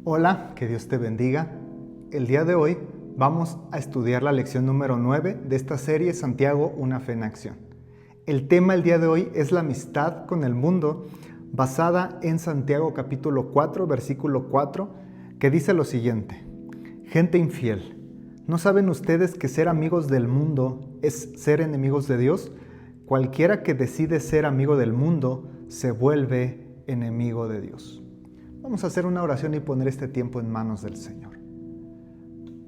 Hola, que Dios te bendiga. El día de hoy vamos a estudiar la lección número 9 de esta serie Santiago, una fe en acción. El tema el día de hoy es la amistad con el mundo, basada en Santiago capítulo 4, versículo 4, que dice lo siguiente: Gente infiel, ¿no saben ustedes que ser amigos del mundo es ser enemigos de Dios? Cualquiera que decide ser amigo del mundo se vuelve enemigo de Dios. Vamos a hacer una oración y poner este tiempo en manos del Señor.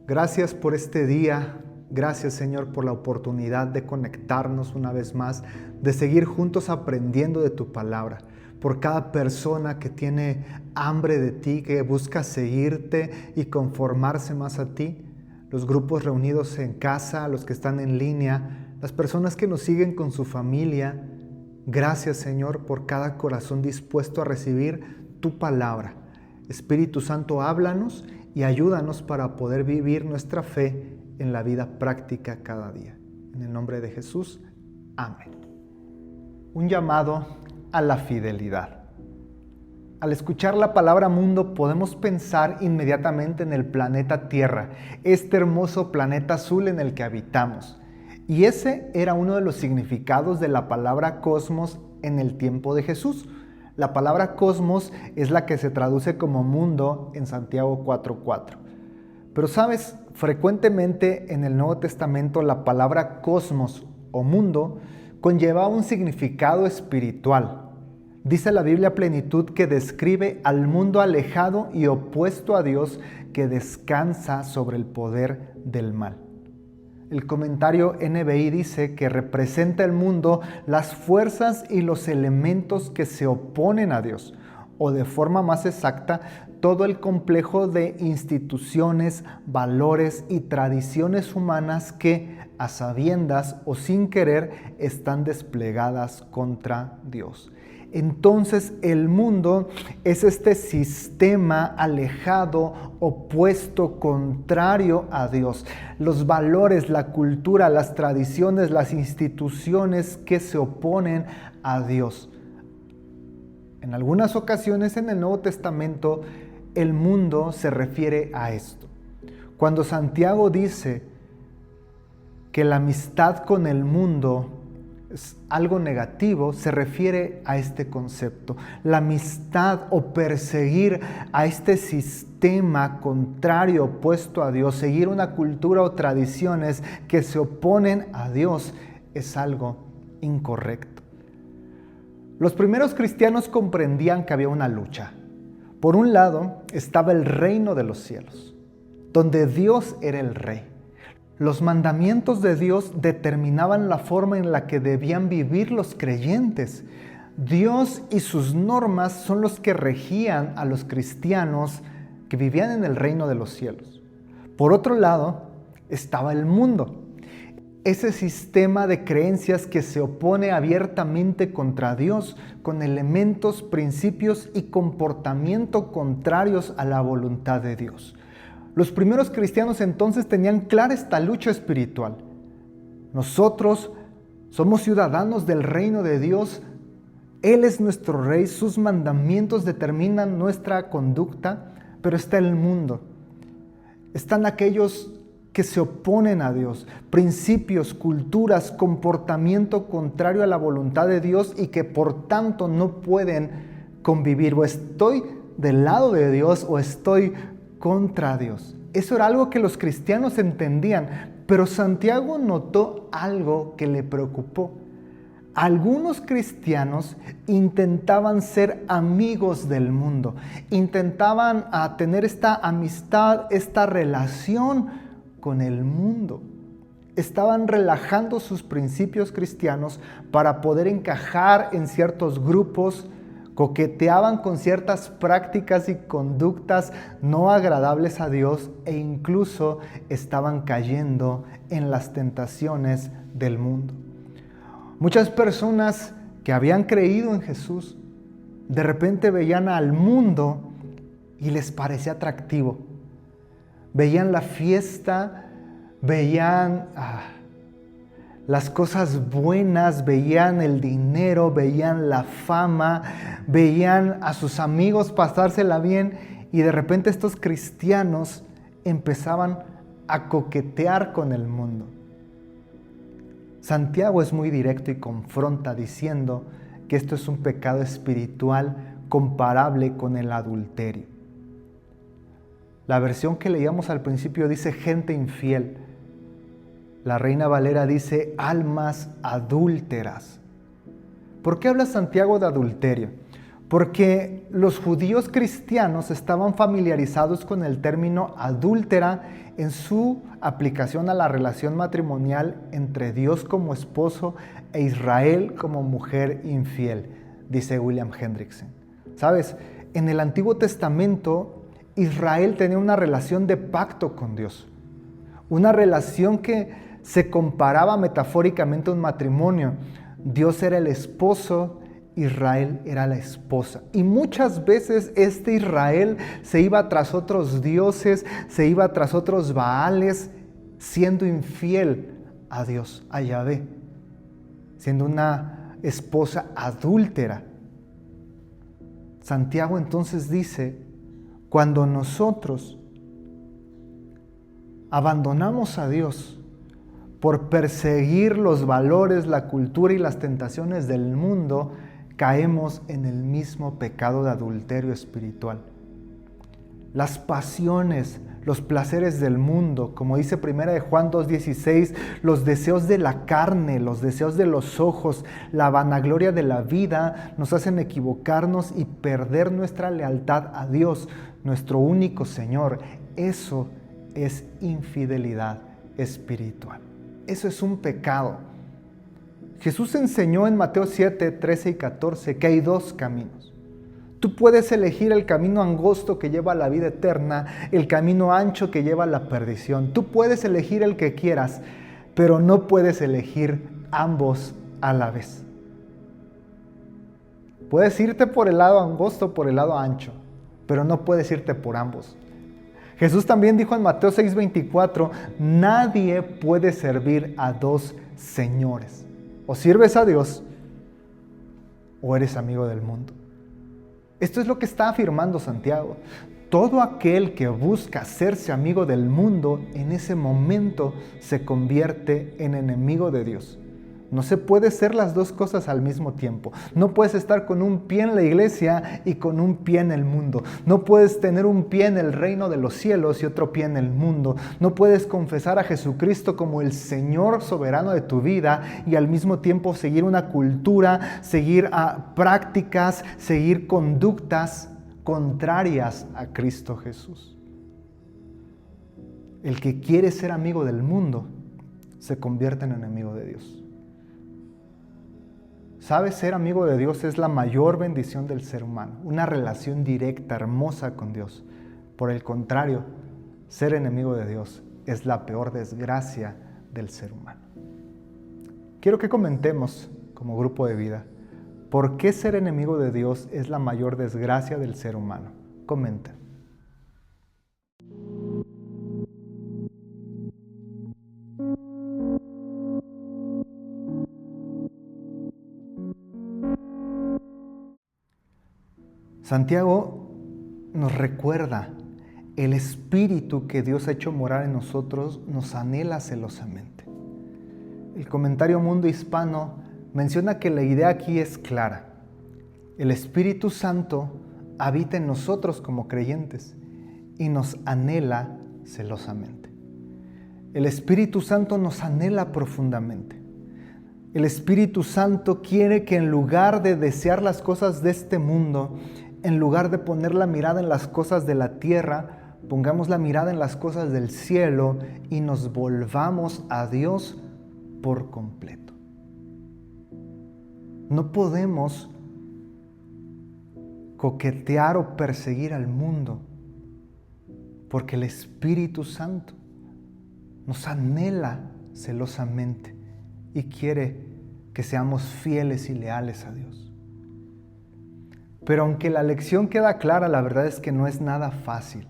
Gracias por este día. Gracias, Señor, por la oportunidad de conectarnos una vez más, de seguir juntos aprendiendo de tu palabra. Por cada persona que tiene hambre de ti, que busca seguirte y conformarse más a ti. Los grupos reunidos en casa, los que están en línea, las personas que nos siguen con su familia. Gracias, Señor, por cada corazón dispuesto a recibir tu palabra. Espíritu Santo, háblanos y ayúdanos para poder vivir nuestra fe en la vida práctica cada día. En el nombre de Jesús, amén. Un llamado a la fidelidad. Al escuchar la palabra mundo podemos pensar inmediatamente en el planeta Tierra, este hermoso planeta azul en el que habitamos. Y ese era uno de los significados de la palabra cosmos en el tiempo de Jesús. La palabra cosmos es la que se traduce como mundo en Santiago 4:4. Pero sabes, frecuentemente en el Nuevo Testamento la palabra cosmos o mundo conlleva un significado espiritual. Dice la Biblia Plenitud que describe al mundo alejado y opuesto a Dios que descansa sobre el poder del mal. El comentario NBI dice que representa el mundo las fuerzas y los elementos que se oponen a Dios, o de forma más exacta, todo el complejo de instituciones, valores y tradiciones humanas que, a sabiendas o sin querer, están desplegadas contra Dios. Entonces el mundo es este sistema alejado, opuesto, contrario a Dios. Los valores, la cultura, las tradiciones, las instituciones que se oponen a Dios. En algunas ocasiones en el Nuevo Testamento el mundo se refiere a esto. Cuando Santiago dice que la amistad con el mundo es algo negativo, se refiere a este concepto. La amistad o perseguir a este sistema contrario, opuesto a Dios, seguir una cultura o tradiciones que se oponen a Dios, es algo incorrecto. Los primeros cristianos comprendían que había una lucha. Por un lado estaba el reino de los cielos, donde Dios era el rey. Los mandamientos de Dios determinaban la forma en la que debían vivir los creyentes. Dios y sus normas son los que regían a los cristianos que vivían en el reino de los cielos. Por otro lado, estaba el mundo, ese sistema de creencias que se opone abiertamente contra Dios, con elementos, principios y comportamiento contrarios a la voluntad de Dios. Los primeros cristianos entonces tenían clara esta lucha espiritual. Nosotros somos ciudadanos del reino de Dios. Él es nuestro rey, sus mandamientos determinan nuestra conducta, pero está el mundo. Están aquellos que se oponen a Dios, principios, culturas, comportamiento contrario a la voluntad de Dios y que por tanto no pueden convivir. O estoy del lado de Dios o estoy contra Dios. Eso era algo que los cristianos entendían, pero Santiago notó algo que le preocupó. Algunos cristianos intentaban ser amigos del mundo, intentaban tener esta amistad, esta relación con el mundo. Estaban relajando sus principios cristianos para poder encajar en ciertos grupos, coqueteaban con ciertas prácticas y conductas no agradables a Dios e incluso estaban cayendo en las tentaciones del mundo. Muchas personas que habían creído en Jesús de repente veían al mundo y les parecía atractivo. Veían la fiesta, veían las cosas buenas, veían el dinero, veían la fama, veían a sus amigos pasársela bien y de repente estos cristianos empezaban a coquetear con el mundo. Santiago es muy directo y confronta diciendo que esto es un pecado espiritual comparable con el adulterio. La versión que leíamos al principio dice gente infiel. La Reina Valera dice almas adúlteras. ¿Por qué habla Santiago de adulterio? Porque los judíos cristianos estaban familiarizados con el término adúltera en su aplicación a la relación matrimonial entre Dios como esposo e Israel como mujer infiel, dice William Hendrickson. ¿Sabes? En el Antiguo Testamento, Israel tenía una relación de pacto con Dios, una relación que se comparaba metafóricamente a un matrimonio. Dios era el esposo, Israel era la esposa. Y muchas veces este Israel se iba tras otros dioses, se iba tras otros baales, siendo infiel a Dios, a Yahvé, siendo una esposa adúltera. Santiago entonces dice, cuando nosotros abandonamos a Dios por perseguir los valores, la cultura y las tentaciones del mundo, caemos en el mismo pecado de adulterio espiritual. Las pasiones, los placeres del mundo, como dice 1 de Juan 2:16, los deseos de la carne, los deseos de los ojos, la vanagloria de la vida, nos hacen equivocarnos y perder nuestra lealtad a Dios, nuestro único Señor. Eso es infidelidad espiritual. Eso es un pecado. Jesús enseñó en Mateo 7, 13 y 14 que hay dos caminos. Tú puedes elegir el camino angosto que lleva a la vida eterna, el camino ancho que lleva a la perdición. Tú puedes elegir el que quieras, pero no puedes elegir ambos a la vez. Puedes irte por el lado angosto o por el lado ancho, pero no puedes irte por ambos. Jesús también dijo en Mateo 6:24, nadie puede servir a dos señores. O sirves a Dios o eres amigo del mundo. Esto es lo que está afirmando Santiago. Todo aquel que busca hacerse amigo del mundo, en ese momento se convierte en enemigo de Dios. No se puede ser las dos cosas al mismo tiempo. No puedes estar con un pie en la iglesia y con un pie en el mundo. No puedes tener un pie en el reino de los cielos y otro pie en el mundo. No puedes confesar a Jesucristo como el Señor soberano de tu vida y al mismo tiempo seguir una cultura, seguir prácticas, seguir conductas contrarias a Cristo Jesús. El que quiere ser amigo del mundo se convierte en enemigo de Dios. ¿Sabes? Ser amigo de Dios es la mayor bendición del ser humano, una relación directa, hermosa con Dios. Por el contrario, ser enemigo de Dios es la peor desgracia del ser humano. Quiero que comentemos como grupo de vida, ¿por qué ser enemigo de Dios es la mayor desgracia del ser humano? Comenta. Santiago nos recuerda, el espíritu que Dios ha hecho morar en nosotros nos anhela celosamente. El comentario Mundo Hispano menciona que la idea aquí es clara. El Espíritu Santo habita en nosotros como creyentes y nos anhela celosamente. El Espíritu Santo nos anhela profundamente. El Espíritu Santo quiere que en lugar de desear las cosas de este mundo, en lugar de poner la mirada en las cosas de la tierra, pongamos la mirada en las cosas del cielo y nos volvamos a Dios por completo. No podemos coquetear o perseguir al mundo, porque el Espíritu Santo nos anhela celosamente y quiere que seamos fieles y leales a Dios. Pero aunque la lección queda clara, la verdad es que no es nada fácil,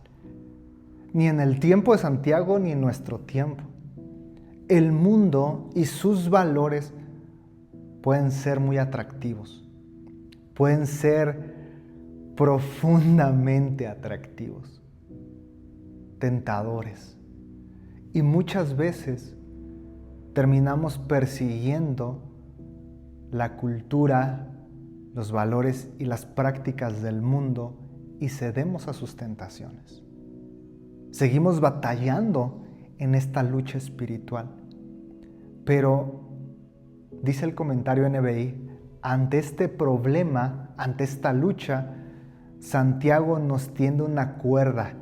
ni en el tiempo de Santiago ni en nuestro tiempo. El mundo y sus valores pueden ser muy atractivos, pueden ser profundamente atractivos, tentadores. Y muchas veces terminamos persiguiendo la cultura, los valores y las prácticas del mundo y cedemos a sus tentaciones. Seguimos batallando en esta lucha espiritual. Pero, dice el comentario NBI, ante este problema, ante esta lucha, Santiago nos tiende una cuerda.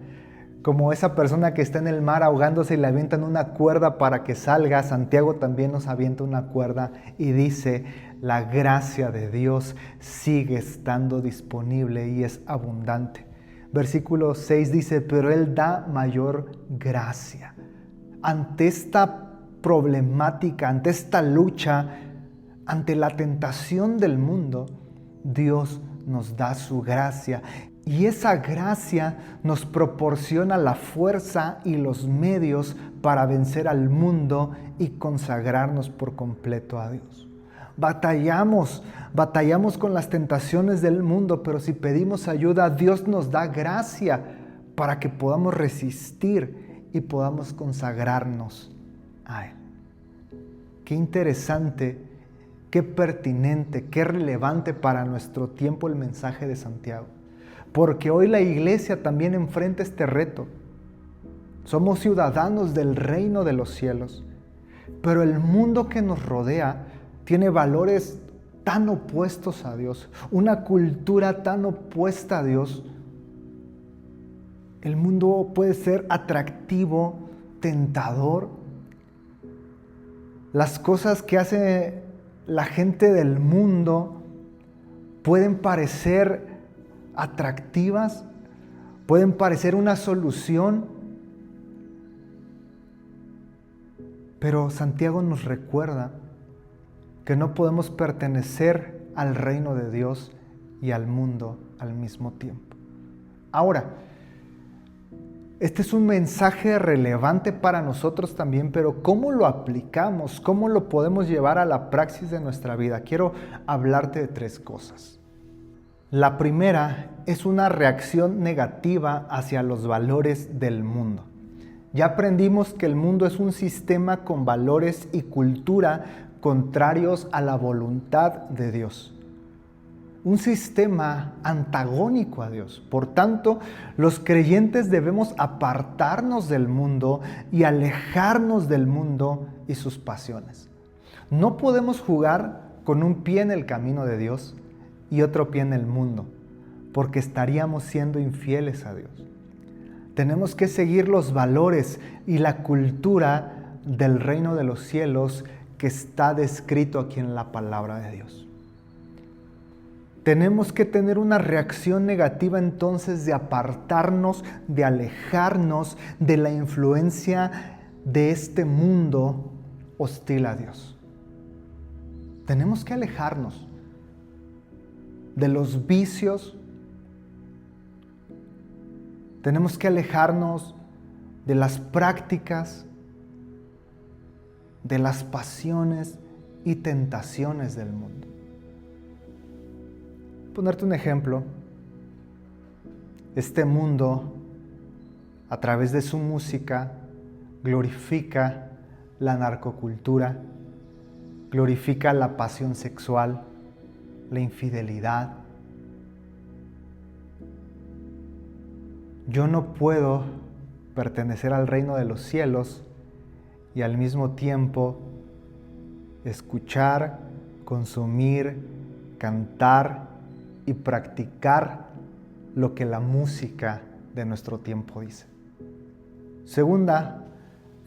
Como esa persona que está en el mar ahogándose y le avientan una cuerda para que salga, Santiago también nos avienta una cuerda y dice, la gracia de Dios sigue estando disponible y es abundante. Versículo 6 dice, pero Él da mayor gracia. Ante esta problemática, ante esta lucha, ante la tentación del mundo, Dios nos da su gracia. Y esa gracia nos proporciona la fuerza y los medios para vencer al mundo y consagrarnos por completo a Dios. Batallamos con las tentaciones del mundo, pero si pedimos ayuda, Dios nos da gracia para que podamos resistir y podamos consagrarnos a Él. Qué interesante, qué pertinente, qué relevante para nuestro tiempo el mensaje de Santiago. Porque hoy la iglesia también enfrenta este reto. Somos ciudadanos del reino de los cielos, pero el mundo que nos rodea tiene valores tan opuestos a Dios, una cultura tan opuesta a Dios. El mundo puede ser atractivo, tentador. Las cosas que hace la gente del mundo pueden parecer atractivas, pueden parecer una solución, pero Santiago nos recuerda que no podemos pertenecer al reino de Dios y al mundo al mismo tiempo. Ahora, este es un mensaje relevante para nosotros también, pero ¿cómo lo aplicamos? ¿Cómo lo podemos llevar a la praxis de nuestra vida? Quiero hablarte de 3 cosas. La primera es una reacción negativa hacia los valores del mundo. Ya aprendimos que el mundo es un sistema con valores y cultura contrarios a la voluntad de Dios. Un sistema antagónico a Dios. Por tanto, los creyentes debemos apartarnos del mundo y alejarnos del mundo y sus pasiones. No podemos jugar con un pie en el camino de Dios y otro pie en el mundo, porque estaríamos siendo infieles a Dios. Tenemos que seguir los valores y la cultura del reino de los cielos que está descrito aquí en la palabra de Dios. Tenemos que tener una reacción negativa entonces de apartarnos, de alejarnos de la influencia de este mundo hostil a Dios. Tenemos que alejarnos de los vicios, tenemos que alejarnos de las prácticas, de las pasiones y tentaciones del mundo. Ponerte un ejemplo, este mundo, a través de su música, glorifica la narcocultura, glorifica la pasión sexual, la infidelidad. Yo no puedo pertenecer al reino de los cielos y al mismo tiempo escuchar, consumir, cantar y practicar lo que la música de nuestro tiempo dice. Segunda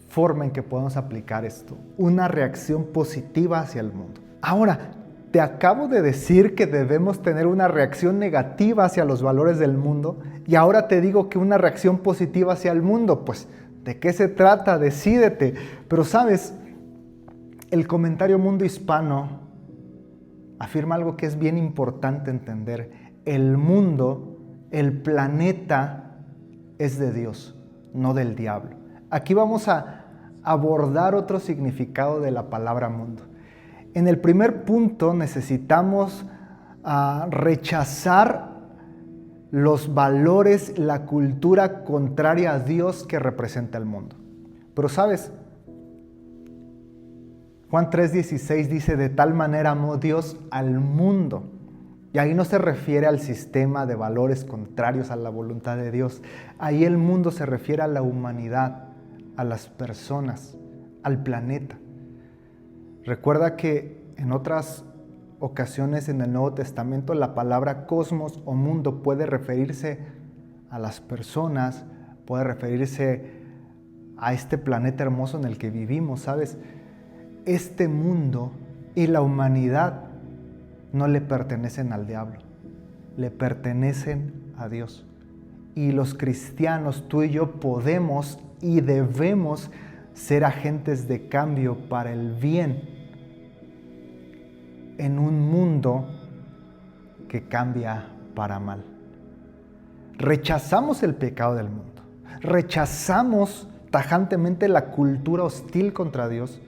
forma en que podemos aplicar esto, una reacción positiva hacia el mundo. Ahora, te acabo de decir que debemos tener una reacción negativa hacia los valores del mundo y ahora te digo que una reacción positiva hacia el mundo. Pues, ¿de qué se trata? Decídete. Pero sabes, el comentario Mundo Hispano afirma algo que es bien importante entender. El mundo, el planeta, es de Dios, no del diablo. Aquí vamos a abordar otro significado de la palabra mundo. En el primer punto necesitamos rechazar los valores, la cultura contraria a Dios que representa el mundo. Pero ¿sabes? Juan 3:16 dice, de tal manera amó Dios al mundo. Y ahí no se refiere al sistema de valores contrarios a la voluntad de Dios. Ahí el mundo se refiere a la humanidad, a las personas, al planeta. Recuerda que en otras ocasiones en el Nuevo Testamento la palabra cosmos o mundo puede referirse a las personas, puede referirse a este planeta hermoso en el que vivimos, ¿sabes? Este mundo y la humanidad no le pertenecen al diablo, le pertenecen a Dios. Y los cristianos, tú y yo, podemos y debemos ser agentes de cambio para el bien en un mundo que cambia para mal. Rechazamos el pecado del mundo, rechazamos tajantemente la cultura hostil contra Dios,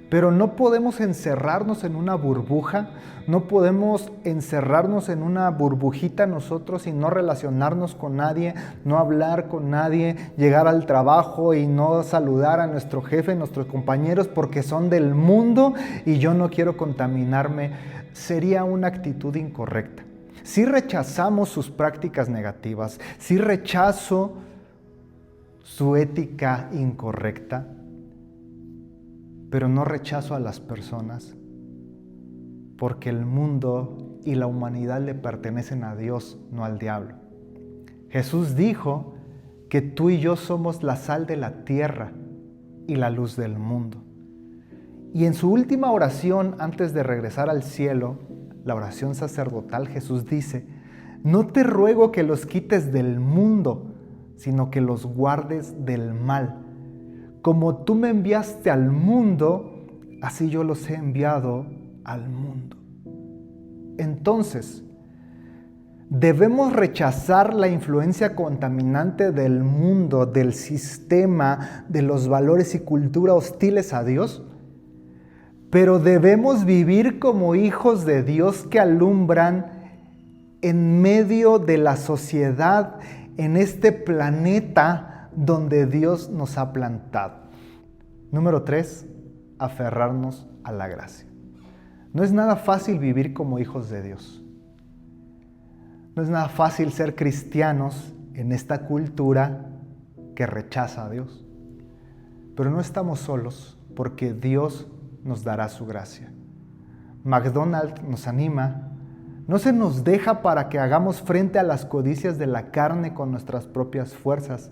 pero no podemos encerrarnos en una burbuja, no podemos encerrarnos en una burbujita nosotros y no relacionarnos con nadie, no hablar con nadie, llegar al trabajo y no saludar a nuestro jefe, nuestros compañeros porque son del mundo y yo no quiero contaminarme. Sería una actitud incorrecta. Si rechazamos sus prácticas negativas, si rechazo su ética incorrecta, pero no rechazo a las personas, porque el mundo y la humanidad le pertenecen a Dios, no al diablo. Jesús dijo que tú y yo somos la sal de la tierra y la luz del mundo. Y en su última oración, antes de regresar al cielo, la oración sacerdotal, Jesús dice, no te ruego que los quites del mundo, sino que los guardes del mal. Como tú me enviaste al mundo, así yo los he enviado al mundo. Entonces, debemos rechazar la influencia contaminante del mundo, del sistema, de los valores y cultura hostiles a Dios, pero debemos vivir como hijos de Dios que alumbran en medio de la sociedad, en este planeta donde Dios nos ha plantado. Número 3, aferrarnos a la gracia. No es nada fácil vivir como hijos de Dios. No es nada fácil ser cristianos en esta cultura que rechaza a Dios. Pero no estamos solos porque Dios nos dará su gracia. McDonald's nos anima, no se nos deja para que hagamos frente a las codicias de la carne con nuestras propias fuerzas.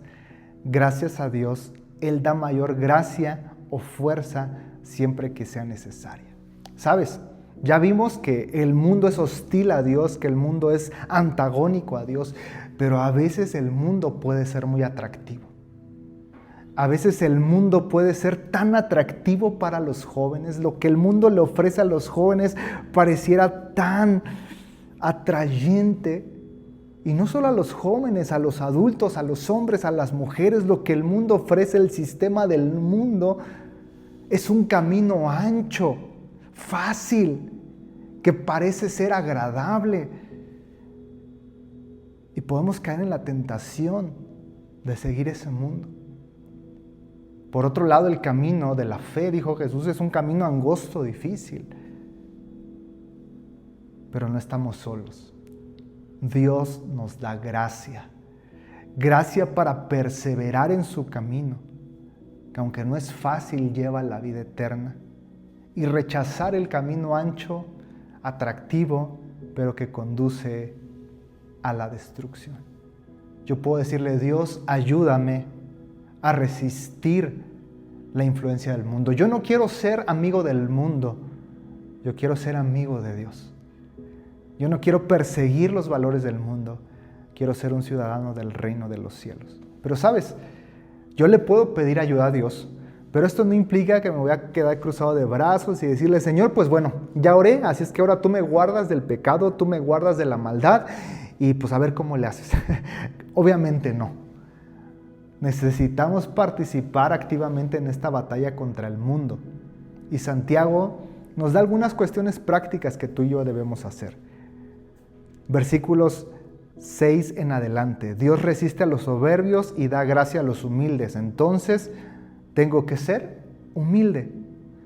Gracias a Dios, Él da mayor gracia o fuerza siempre que sea necesaria. ¿Sabes? Ya vimos que el mundo es hostil a Dios, que el mundo es antagónico a Dios, pero a veces el mundo puede ser muy atractivo. A veces el mundo puede ser tan atractivo para los jóvenes, lo que el mundo le ofrece a los jóvenes pareciera tan atrayente. Y no solo a los jóvenes, a los adultos, a los hombres, a las mujeres, lo que el mundo ofrece, el sistema del mundo, es un camino ancho, fácil, que parece ser agradable. Y podemos caer en la tentación de seguir ese mundo. Por otro lado, el camino de la fe, dijo Jesús, es un camino angosto, difícil. Pero no estamos solos. Dios nos da gracia. Gracia para perseverar en su camino, que aunque no es fácil, lleva a la vida eterna. Y rechazar el camino ancho, atractivo, pero que conduce a la destrucción. Yo puedo decirle, Dios, ayúdame a resistir la influencia del mundo. Yo no quiero ser amigo del mundo, yo quiero ser amigo de Dios. Yo no quiero perseguir los valores del mundo, quiero ser un ciudadano del reino de los cielos. Pero sabes, yo le puedo pedir ayuda a Dios, pero esto no implica que me voy a quedar cruzado de brazos y decirle, Señor, pues bueno, ya oré, así es que ahora tú me guardas del pecado, tú me guardas de la maldad y pues a ver cómo le haces. Obviamente no. Necesitamos participar activamente en esta batalla contra el mundo. Y Santiago nos da algunas cuestiones prácticas que tú y yo debemos hacer. Versículos 6 en adelante. Dios resiste a los soberbios y da gracia a los humildes. Entonces, tengo que ser humilde.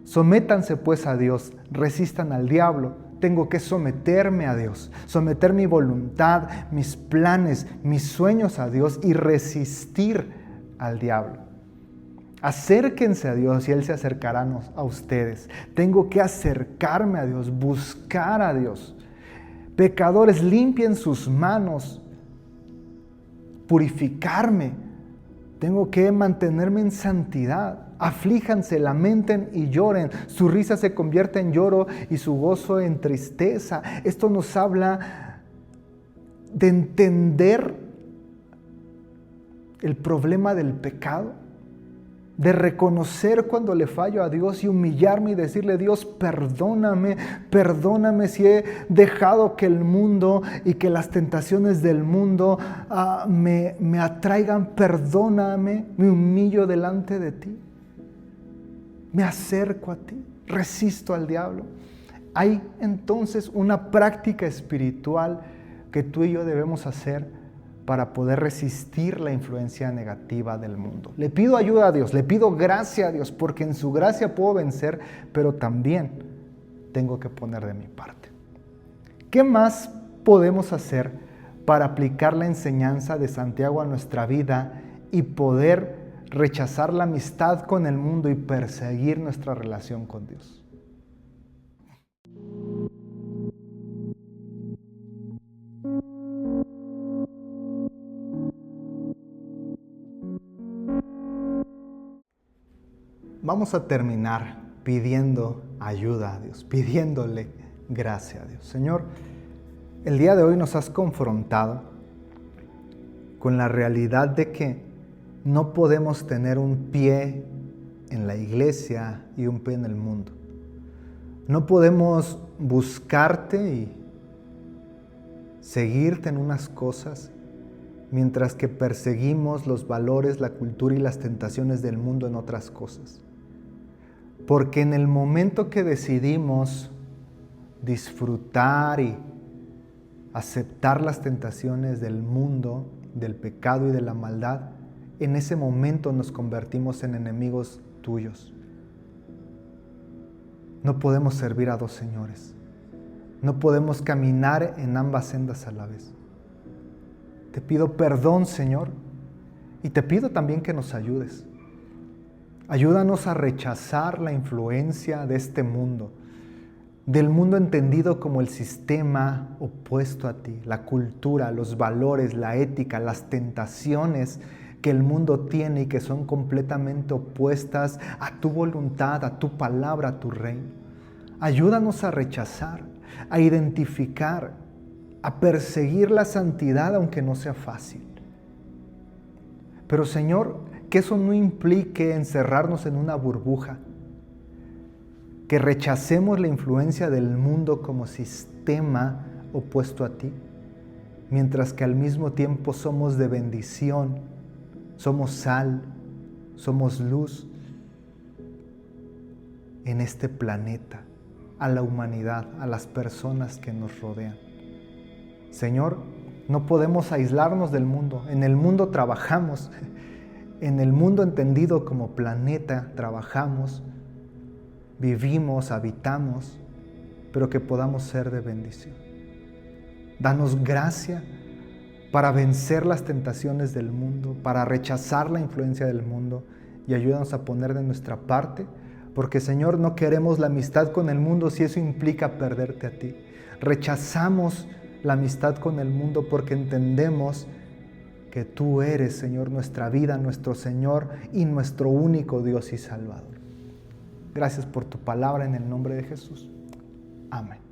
Sométanse pues a Dios, resistan al diablo. Tengo que someterme a Dios, someter mi voluntad, mis planes, mis sueños a Dios y resistir al diablo. Acérquense a Dios y Él se acercará a ustedes. Tengo que acercarme a Dios, buscar a Dios. Pecadores, limpien sus manos, purificarme. Tengo que mantenerme en santidad. Aflíjanse, lamenten y lloren. Su risa se convierte en lloro y su gozo en tristeza. Esto nos habla de entender el problema del pecado, de reconocer cuando le fallo a Dios y humillarme y decirle: Dios, perdóname si he dejado que el mundo y que las tentaciones del mundo me atraigan. Perdóname, me humillo delante de ti, me acerco a ti, resisto al diablo. Hay entonces una práctica espiritual que tú y yo debemos hacer para poder resistir la influencia negativa del mundo. Le pido ayuda a Dios, le pido gracia a Dios, porque en su gracia puedo vencer, pero también tengo que poner de mi parte. ¿Qué más podemos hacer para aplicar la enseñanza de Santiago a nuestra vida y poder rechazar la amistad con el mundo y perseguir nuestra relación con Dios? Vamos a terminar pidiendo ayuda a Dios, pidiéndole gracia a Dios. Señor, el día de hoy nos has confrontado con la realidad de que no podemos tener un pie en la iglesia y un pie en el mundo. No podemos buscarte y seguirte en unas cosas mientras que perseguimos los valores, la cultura y las tentaciones del mundo en otras cosas. Porque en el momento que decidimos disfrutar y aceptar las tentaciones del mundo, del pecado y de la maldad, en ese momento nos convertimos en enemigos tuyos. No podemos servir a dos señores. No podemos caminar en ambas sendas a la vez. Te pido perdón, Señor, y te pido también que nos ayudes. Ayúdanos a rechazar la influencia de este mundo, del mundo entendido como el sistema opuesto a ti, la cultura, los valores, la ética, las tentaciones que el mundo tiene y que son completamente opuestas a tu voluntad, a tu palabra, a tu reino. Ayúdanos a rechazar, a identificar, a perseguir la santidad aunque no sea fácil. Pero Señor, que eso no implique encerrarnos en una burbuja, que rechacemos la influencia del mundo como sistema opuesto a ti, mientras que al mismo tiempo somos de bendición, somos sal, somos luz en este planeta, a la humanidad, a las personas que nos rodean. Señor, no podemos aislarnos del mundo. En el mundo trabajamos, en el mundo entendido como planeta trabajamos, vivimos, habitamos, pero que podamos ser de bendición. Danos gracia para vencer las tentaciones del mundo, para rechazar la influencia del mundo y ayúdanos a poner de nuestra parte, porque Señor, no queremos la amistad con el mundo si eso implica perderte a ti. Rechazamos la amistad con el mundo porque entendemos que tú eres, Señor, nuestra vida, nuestro Señor y nuestro único Dios y Salvador. Gracias por tu palabra en el nombre de Jesús. Amén.